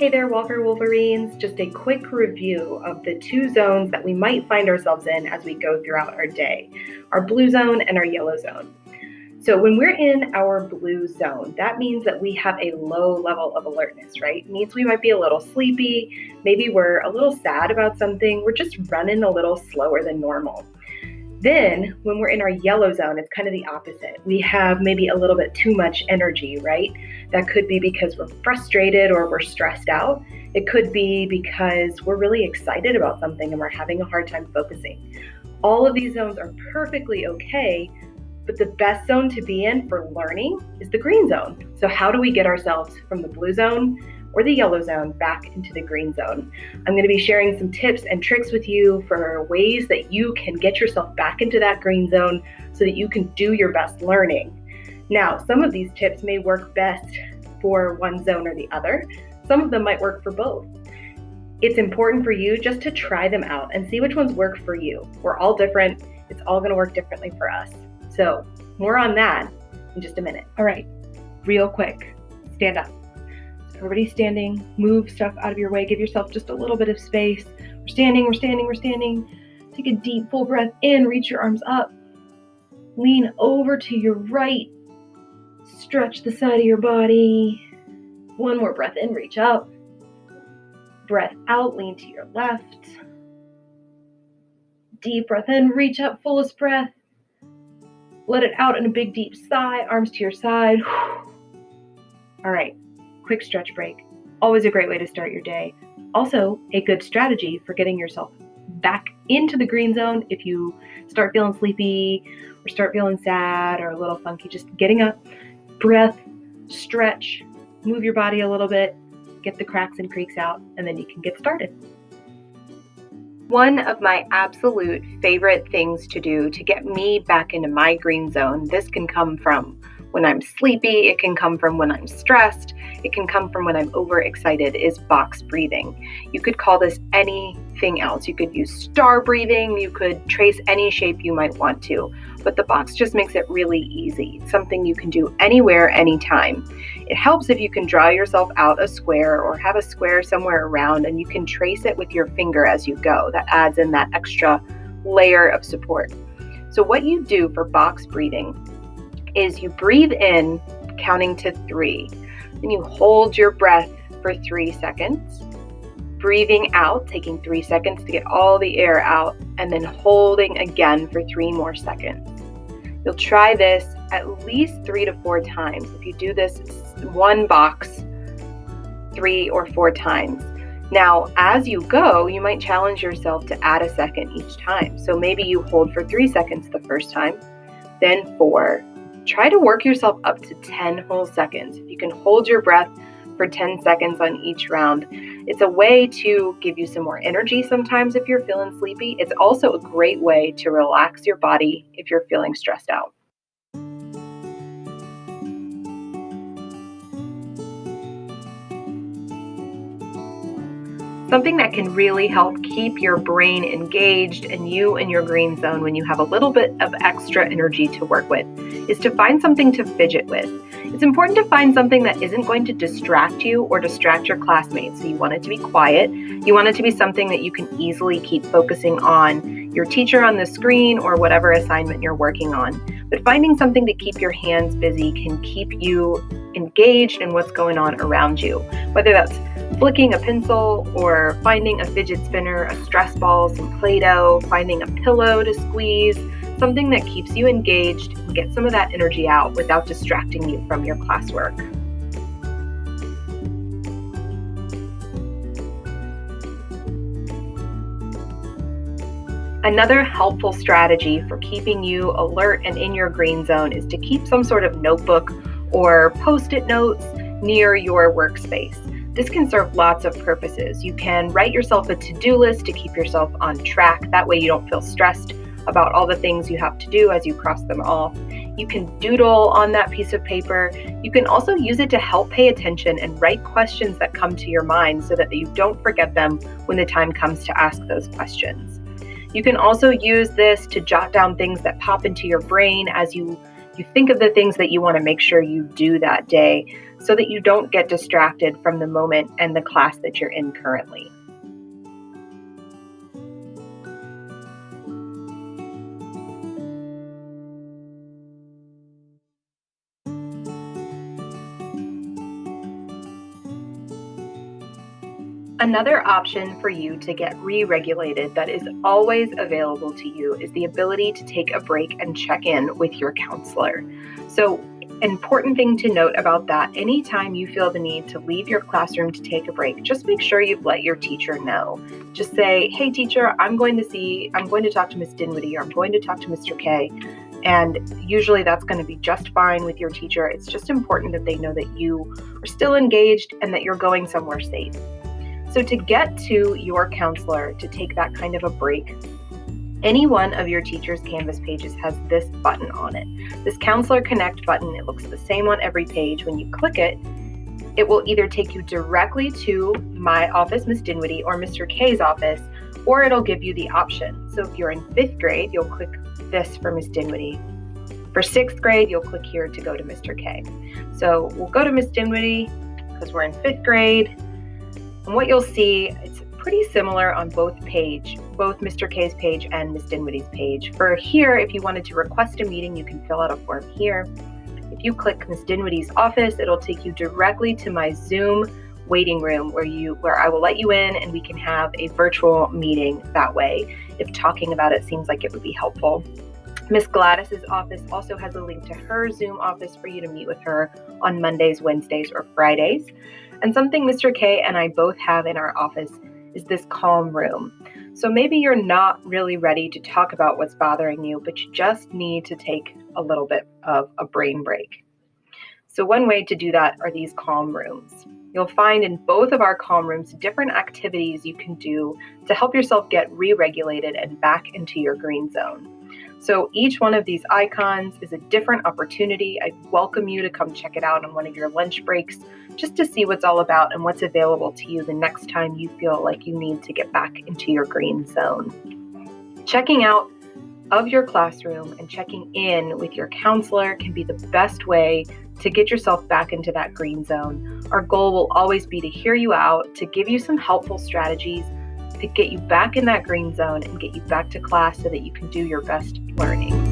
Hey there, Walker Wolverines. Just a quick review of the two zones that we might find ourselves in as we go throughout our day, our blue zone and our yellow zone. So when we're in our blue zone, that means that we have a low level of alertness, right? It means we might be a little sleepy, maybe we're a little sad about something, we're just running a little slower than normal. Then when we're in our yellow zone, it's kind of the opposite. We have maybe a little bit too much energy, right? That could be because we're frustrated or we're stressed out. It could be because we're really excited about something and we're having a hard time focusing. All of these zones are perfectly okay, but the best zone to be in for learning is the green zone. So how do we get ourselves from the blue zone or the yellow zone back into the green zone? I'm going to be sharing some tips and tricks with you for ways that you can get yourself back into that green zone so that you can do your best learning. Now, some of these tips may work best for one zone or the other. Some of them might work for both. It's important for you just to try them out and see which ones work for you. We're all different. It's all going to work differently for us. So more on that in just a minute. All right, real quick, stand up. Everybody standing, move stuff out of your way. Give yourself just a little bit of space. We're standing. Take a deep, full breath in. Reach your arms up. Lean over to your right. Stretch the side of your body. One more breath in, reach up. Breath out, lean to your left. Deep breath in, reach up, fullest breath. Let it out in a big, deep sigh. Arms to your side. All right. Quick stretch break. Always a great way to start your day. Also, a good strategy for getting yourself back into the green zone if you start feeling sleepy or start feeling sad or a little funky. Just getting up, breath, stretch, move your body a little bit, get the cracks and creaks out, and then you can get started. One of my absolute favorite things to do to get me back into my green zone, this can come from when I'm sleepy, it can come from when I'm stressed, it can come from when I'm overexcited, is box breathing. You could call this anything else. You could use star breathing, you could trace any shape you might want to, but the box just makes it really easy. It's something you can do anywhere, anytime. It helps if you can draw yourself out a square or have a square somewhere around and you can trace it with your finger as you go. That adds in that extra layer of support. So what you do for box breathing is you breathe in, counting to 3. Then you hold your breath for 3 seconds, breathing out, taking 3 seconds to get all the air out, and then holding again for 3 more seconds. You'll try this at least 3 to 4 times. If you do this one box 3 or 4 times. Now, as you go, you might challenge yourself to add a second each time. So maybe you hold for 3 seconds the first time, then 4. Try to work yourself up to 10 whole seconds. If you can hold your breath for 10 seconds on each round, it's a way to give you some more energy sometimes if you're feeling sleepy. It's also a great way to relax your body if you're feeling stressed out. Something that can really help keep your brain engaged and you in your green zone when you have a little bit of extra energy to work with is to find something to fidget with. It's important to find something that isn't going to distract you or distract your classmates. So you want it to be quiet. You want it to be something that you can easily keep focusing on your teacher on the screen or whatever assignment you're working on. But finding something to keep your hands busy can keep you engaged in what's going on around you, whether that's flicking a pencil or finding a fidget spinner, a stress ball, some Play-Doh, finding a pillow to squeeze, something that keeps you engaged and get some of that energy out without distracting you from your classwork. Another helpful strategy for keeping you alert and in your green zone is to keep some sort of notebook or post-it notes near your workspace. This can serve lots of purposes. You can write yourself a to-do list to keep yourself on track. That way you don't feel stressed about all the things you have to do as you cross them off. You can doodle on that piece of paper. You can also use it to help pay attention and write questions that come to your mind so that you don't forget them when the time comes to ask those questions. You can also use this to jot down things that pop into your brain as you think of the things that you want to make sure you do that day. so that you don't get distracted from the moment and the class that you're in currently. Another option for you to get re-regulated that is always available to you is the ability to take a break and check in with your counselor. So, important thing to note about that, anytime you feel the need to leave your classroom to take a break, just make sure you've let your teacher know. Just say, hey teacher, I'm going to talk to Miss Dinwiddie, or I'm going to talk to Mr. K. And usually that's going to be just fine with your teacher. It's just important that they know that you are still engaged and that you're going somewhere safe. So to get to your counselor to take that kind of a break, any one of your teacher's Canvas pages has this button on it. This Counselor Connect button, it looks the same on every page. When you click it, it will either take you directly to my office, Miss Dinwiddie, or Mr. K's office, or it'll give you the option. So if you're in 5th grade, you'll click this for Miss Dinwiddie. For 6th grade, you'll click here to go to Mr. K. So we'll go to Miss Dinwiddie because we're in 5th grade. And what you'll see, it's pretty similar on both Mr. K's page and Miss Dinwiddie's page. For here, if you wanted to request a meeting, you can fill out a form here. If you click Miss Dinwiddie's office, it'll take you directly to my Zoom waiting room where I will let you in and we can have a virtual meeting that way if talking about it seems like it would be helpful. Miss Gladys's office also has a link to her Zoom office for you to meet with her on Mondays, Wednesdays, or Fridays. And something Mr. K and I both have in our office is this calm room. So maybe you're not really ready to talk about what's bothering you, but you just need to take a little bit of a brain break. So one way to do that are these calm rooms. You'll find in both of our calm rooms different activities you can do to help yourself get re-regulated and back into your green zone. So each one of these icons is a different opportunity. I welcome you to come check it out on one of your lunch breaks just to see what's all about and what's available to you the next time you feel like you need to get back into your green zone. Checking out of your classroom and checking in with your counselor can be the best way to get yourself back into that green zone. Our goal will always be to hear you out, to give you some helpful strategies, to get you back in that green zone and get you back to class so that you can do your best learning.